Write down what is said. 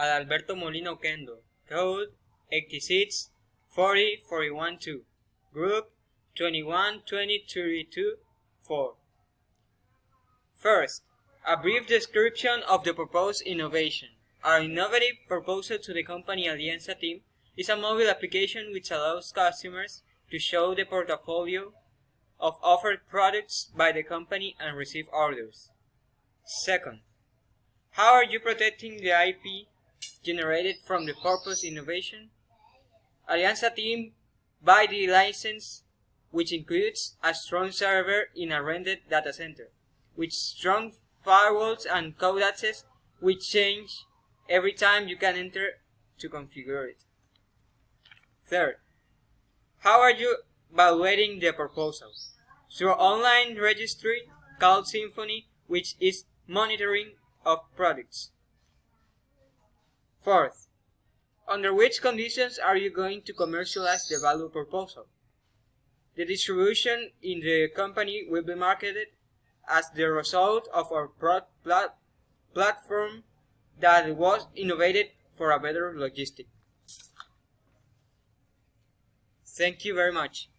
Adalberto Molina Oquendo, code 864041-2, group 21-20-32-4. First, a brief description of the proposed innovation. Our innovative proposal to the company Alianza team is a mobile application which allows customers to show the portfolio of offered products by the company and receive orders. Second, how are you protecting the IP generated from the proposed innovation? Alianza team buy the license, which includes a strong server in a rented data center, with strong firewalls and code access, which change every time you can enter to configure it. Third, how are you evaluating the proposal? Through online registry called Symphony, which is monitoring of products. Fourth, under which conditions are you going to commercialize the value proposal? The distribution in the company will be marketed as the result of our platform that was innovated for a better logistic. Thank you very much.